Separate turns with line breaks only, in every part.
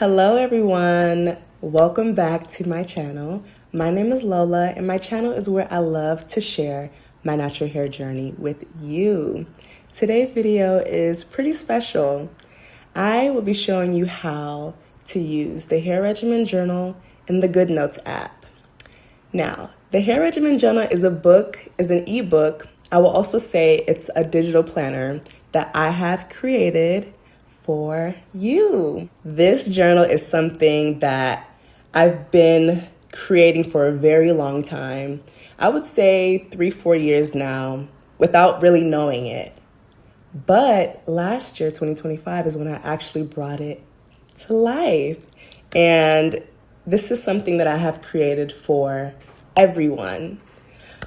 Hello everyone, welcome back to my channel. My name is Lola and my channel is where I love to share my natural hair journey with you. Today's video is pretty special. I will be showing you how to use the Hair Regimen journal in the Goodnotes app. Now, the Hair Regimen journal is an ebook. I will also say it's a digital planner that I have created for you. This journal is something that I've been creating for a very long time. I would say 3-4 years now without really knowing it. But last year, 2025, is when I actually brought it to life. And this is something that I have created for everyone.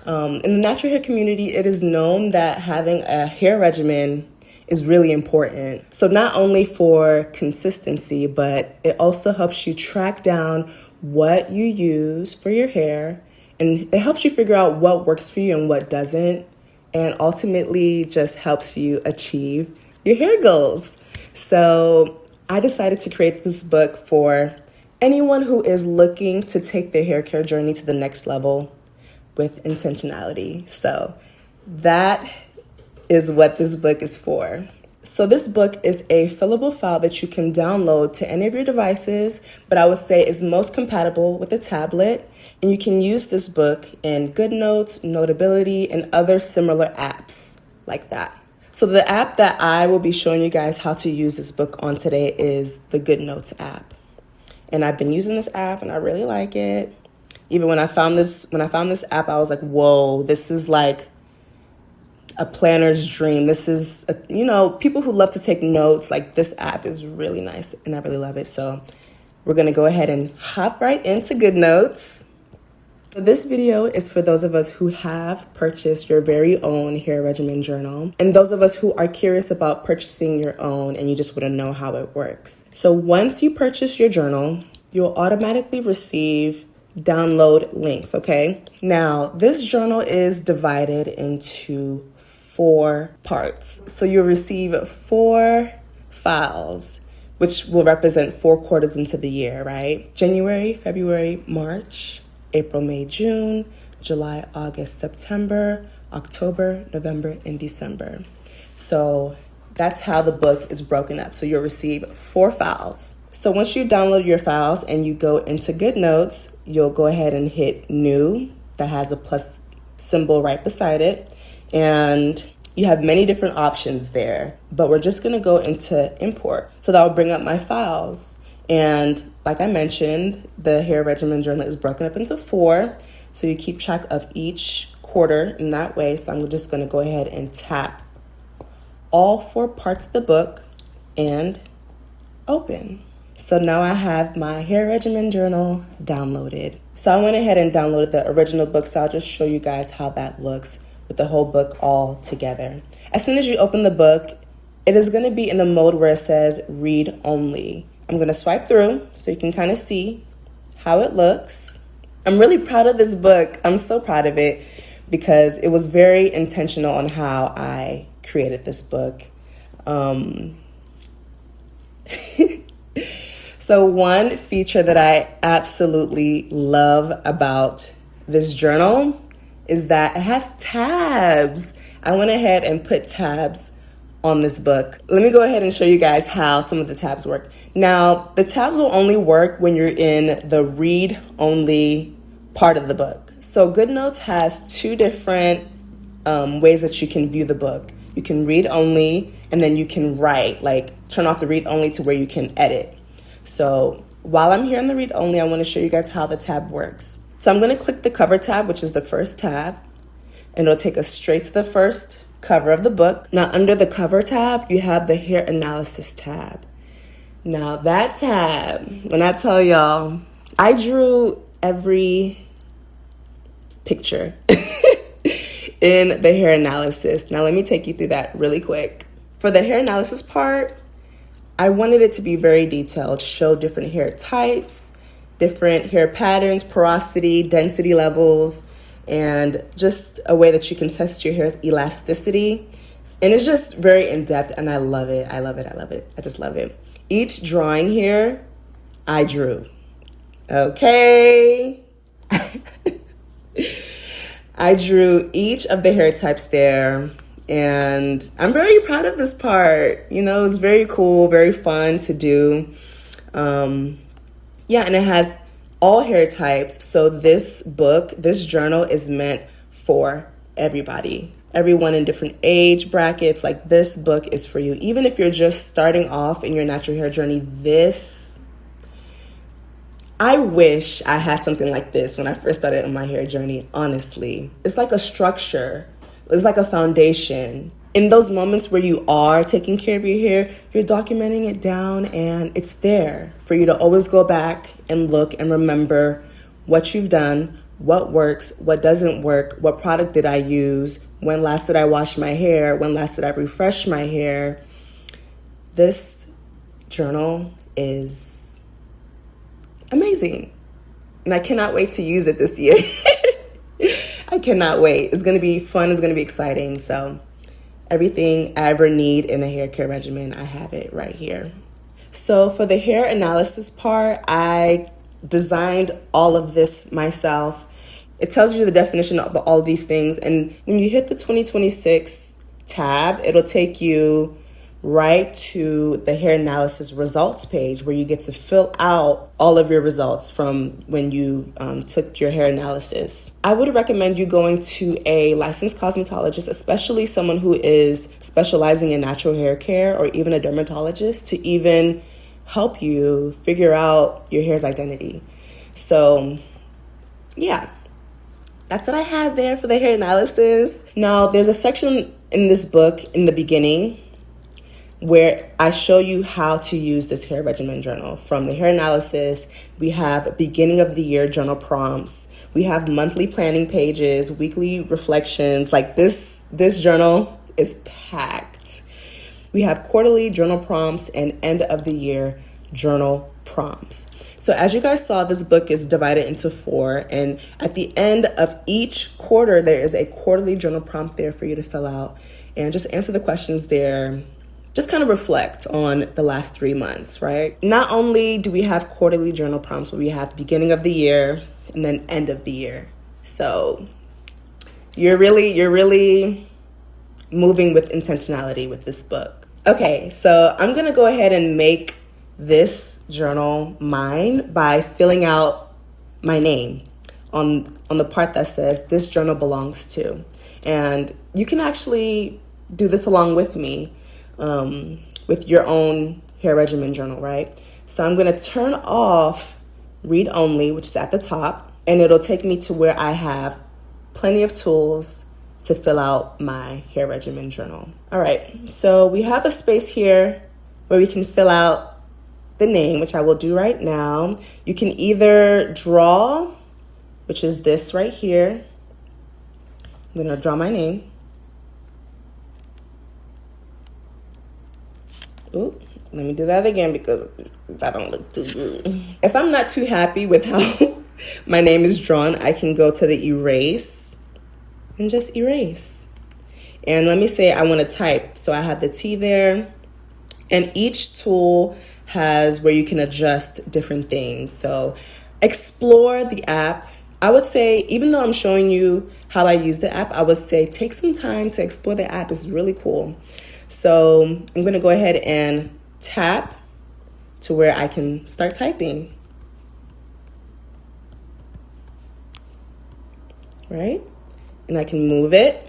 In the natural hair community, it is known that having a hair regimen is really important. So not only for consistency, but it also helps you track down what you use for your hair, and it helps you figure out what works for you and what doesn't, and ultimately just helps you achieve your hair goals. So I decided to create this book for anyone who is looking to take their hair care journey to the next level with intentionality. So that is what this book is for. So this book is a fillable file that you can download to any of your devices, but I would say is most compatible with a tablet. And you can use this book in Goodnotes, Notability, and other similar apps like that. So the app that I will be showing you guys how to use this book on today is the Goodnotes app. And I've been using this app and I really like it. Even when I found this app, I was like, whoa, this is like a planner's dream. This is, people who love to take notes, like this app is really nice and I really love it. So we're going to go ahead and hop right into Goodnotes. So this video is for those of us who have purchased your very own hair regimen journal and those of us who are curious about purchasing your own and you just want to know how it works. So once you purchase your journal, you'll automatically receive download links, okay? Now, this journal is divided into 4 parts. So you'll receive 4 files, which will represent 4 quarters into the year, right? January, February, March, April, May, June, July, August, September, October, November, and December. So that's how the book is broken up. So you'll receive 4 files. So once you download your files and you go into Goodnotes, you'll go ahead and hit New. That has a plus symbol right beside it. And you have many different options there, but we're just gonna go into Import. So that will bring up my files. And like I mentioned, the Hair Regimen journal is broken up into 4. So you keep track of each quarter in that way. So I'm just gonna go ahead and tap all 4 parts of the book and open. So now I have my Hair Regimen journal downloaded. So I went ahead and downloaded the original book, so I'll just show you guys how that looks with the whole book all together. As soon as you open the book, it is going to be in the mode where it says read only. I'm going to swipe through so you can kind of see how it looks. I'm really proud of this book. I'm so proud of it because it was very intentional on how I created this book. So one feature that I absolutely love about this journal is that it has tabs. I went ahead and put tabs on this book. Let me go ahead and show you guys how some of the tabs work. Now, the tabs will only work when you're in the read-only part of the book. So Goodnotes has 2 different ways that you can view the book. You can read only, and then you can write, like turn off the read only to where you can edit. So while I'm here in the read only, I want to show you guys how the tab works. So I'm going to click the cover tab, which is the first tab, and it'll take us straight to the first cover of the book. Now under the cover tab, you have the hair analysis tab. Now that tab, when I tell y'all, I drew every picture in the hair analysis. Now let me take you through that really quick. For the hair analysis part, I wanted it to be very detailed, show different hair types, different hair patterns, porosity, density levels, and just a way that you can test your hair's elasticity. And it's just very in-depth, and I love it. I love it. I love it. I just love it. Each drawing here I drew. Okay. I drew each of the hair types there, and I'm very proud of this part. You know, it's very cool, very fun to do. Yeah, and it has all hair types. So this book, this journal is meant for everybody, everyone in different age brackets. Like, this book is for you. Even if you're just starting off in your natural hair journey, I wish I had something like this when I first started on my hair journey, honestly. It's like a structure. It's like a foundation. In those moments where you are taking care of your hair, you're documenting it down, and it's there for you to always go back and look and remember what you've done, what works, what doesn't work, what product did I use, when last did I wash my hair, when last did I refresh my hair. This journal is amazing, and I cannot wait to use it this year. I cannot wait. It's going to be fun. It's going to be exciting. So everything I ever need in a hair care regimen, I have it right here. So for the hair analysis part, I designed all of this myself. It tells you the definition of all of these things. And when you hit the 2026 tab, it'll take you right to the hair analysis results page, where you get to fill out all of your results from when you took your hair analysis. I would recommend you going to a licensed cosmetologist, especially someone who is specializing in natural hair care, or even a dermatologist, to even help you figure out your hair's identity. So yeah, that's what I have there for the hair analysis. Now, there's a section in this book in the beginning where I show you how to use this hair regimen journal. From the hair analysis, we have beginning of the year journal prompts. We have monthly planning pages, weekly reflections. Like, this journal is packed. We have quarterly journal prompts and end of the year journal prompts. So as you guys saw, this book is divided into 4. And at the end of each quarter, there is a quarterly journal prompt there for you to fill out and just answer the questions there. Just kind of reflect on the last 3 months, right? Not only do we have quarterly journal prompts, but we have beginning of the year and then end of the year. So you're really moving with intentionality with this book. Okay, so I'm gonna go ahead and make this journal mine by filling out my name on the part that says this journal belongs to. And you can actually do this along with me. With your own hair regimen journal, right? So I'm going to turn off read only, which is at the top, and it'll take me to where I have plenty of tools to fill out my hair regimen journal. All right, so we have a space here where we can fill out the name, which I will do right now. You can either draw, which is this right here. I'm going to draw my name. Ooh, let me do that again because that don't look too good. If I'm not too happy with how my name is drawn, I can go to the erase and just erase. And let me say I want to type. So I have the T there. And each tool has where you can adjust different things. So explore the app. I would say, even though I'm showing you how I use the app, I would say take some time to explore the app. It's really cool. So I'm going to go ahead and tap to where I can start typing. Right? And I can move it.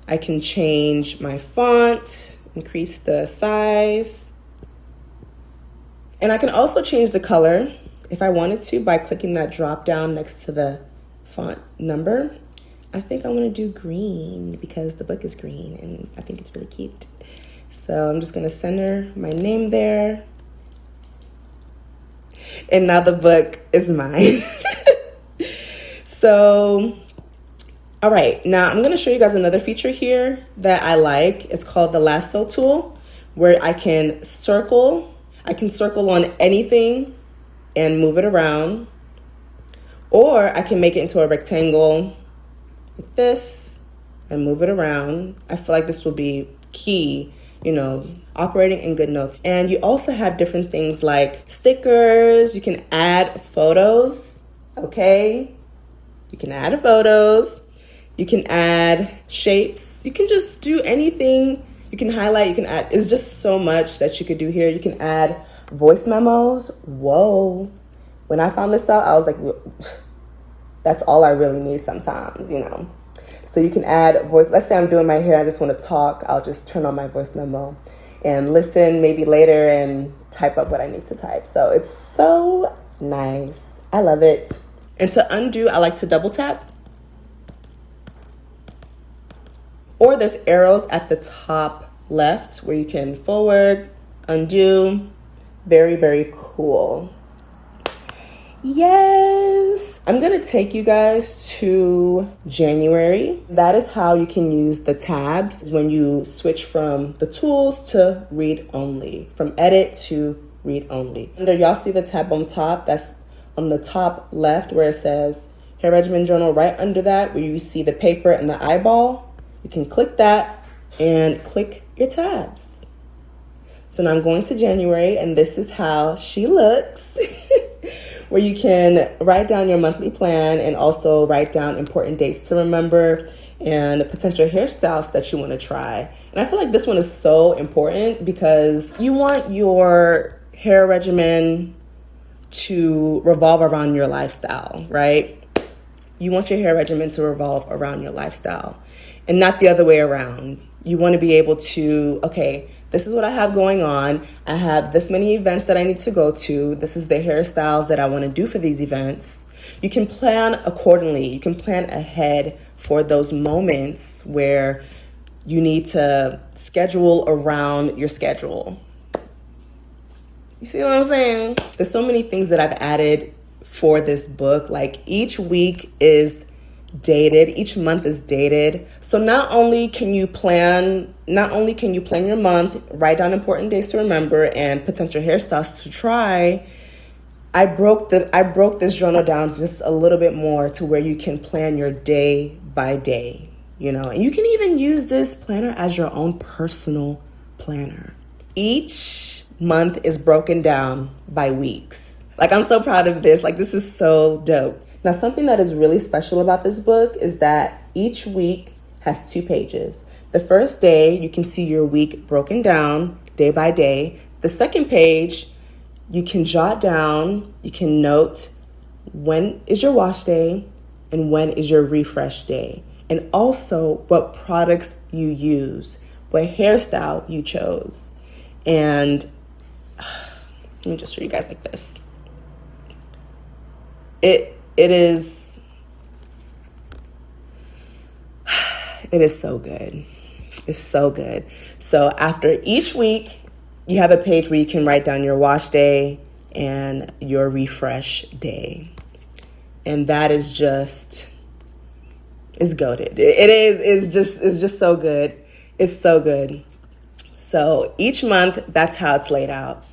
I can change my font, increase the size. And I can also change the color if I wanted to by clicking that drop down next to the font number. I think I want to do green because the book is green and I think it's really cute. So I'm just going to center my name there. And now the book is mine. So, all right, now I'm going to show you guys another feature here that I like. It's called the lasso tool, where I can circle. I can circle on anything and move it around. Or I can make it into a rectangle like this and move it around. I feel like this will be key operating in Goodnotes. And you also have different things like stickers. You can add photos, okay? You can add photos. You can add shapes. You can just do anything. You can highlight, you can add. It's just so much that you could do here. You can add voice memos. Whoa. When I found this out, I was like, that's all I really need sometimes, So you can add voice. Let's say I'm doing my hair. I just want to talk. I'll just turn on my voice memo and listen maybe later and type up what I need to type. So it's so nice. I love it. And to undo, I like to double tap. Or there's arrows at the top left where you can forward, undo. Very, very cool. Yes. I'm going to take you guys to January. That is how you can use the tabs when you switch from the tools to read only, from edit to read only. Under y'all see the tab on top? That's on the top left where it says Hair Regimen Journal. Right under that where you see the paper and the eyeball, you can click that and click your tabs. So now I'm going to January, and this is how she looks. Where you can write down your monthly plan and also write down important dates to remember and potential hairstyles that you want to try. And I feel like this one is so important because you want your hair regimen to revolve around your lifestyle, right? You want your hair regimen to revolve around your lifestyle and not the other way around. You want to be able to, okay, this is what I have going on. I have this many events that I need to go to. This is the hairstyles that I want to do for these events. You can plan accordingly. You can plan ahead for those moments where you need to schedule around your schedule. You see what I'm saying? There's so many things that I've added for this book. Like each week is dated, each month is dated. So not only can you plan your month, write down important days to remember and potential hairstyles to try. I broke this journal down just a little bit more to where you can plan your day by day, and you can even use this planner as your own personal planner. Each month is broken down by weeks. Like, I'm so proud of this. Like, this is so dope. Now, something that is really special about this book is that each week has 2 pages. The first day, you can see your week broken down day by day. The second page, you can jot down, you can note when is your wash day and when is your refresh day. And also what products you use, what hairstyle you chose. And let me just show you guys like this. It is so good. It's so good. So after each week, you have a page where you can write down your wash day and your refresh day. And that is just, it's goated. It's just so good. It's so good. So each month, that's how it's laid out.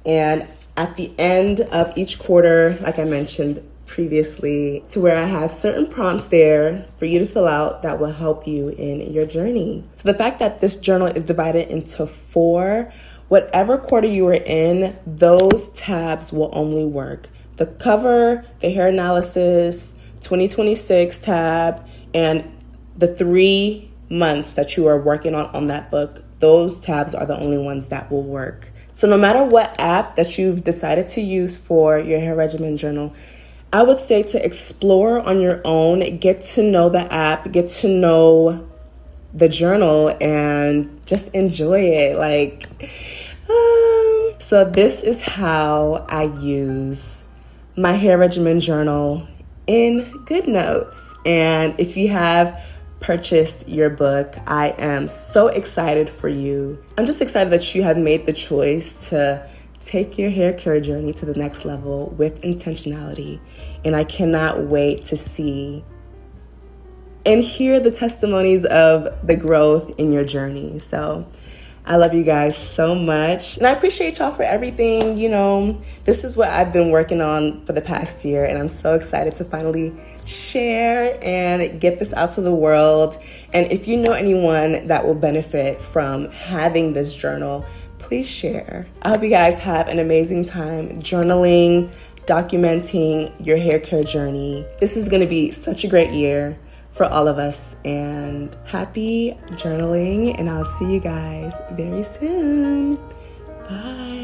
And at the end of each quarter, like I mentioned previously, to where I have certain prompts there for you to fill out that will help you in your journey. So the fact that this journal is divided into 4, whatever quarter you are in, those tabs will only work. The cover, the hair analysis, 2026 tab, and the 3 months that you are working on that book, those tabs are the only ones that will work. So no matter what app that you've decided to use for your hair regimen journal, I would say to explore on your own, get to know the app, get to know the journal, and just enjoy it. So this is how I use my hair regimen journal in Goodnotes. And if you have purchased your book, I am so excited for you. I'm just excited that you have made the choice to take your hair care journey to the next level with intentionality. And I cannot wait to see and hear the testimonies of the growth in your journey. So I love you guys so much. And I appreciate y'all for everything. You know, this is what I've been working on for the past year, and I'm so excited to finally share and get this out to the world. And if you know anyone that will benefit from having this journal, please share. I hope you guys have an amazing time journaling, documenting your hair care journey. This is gonna be such a great year for all of us, and happy journaling, and I'll see you guys very soon. Bye.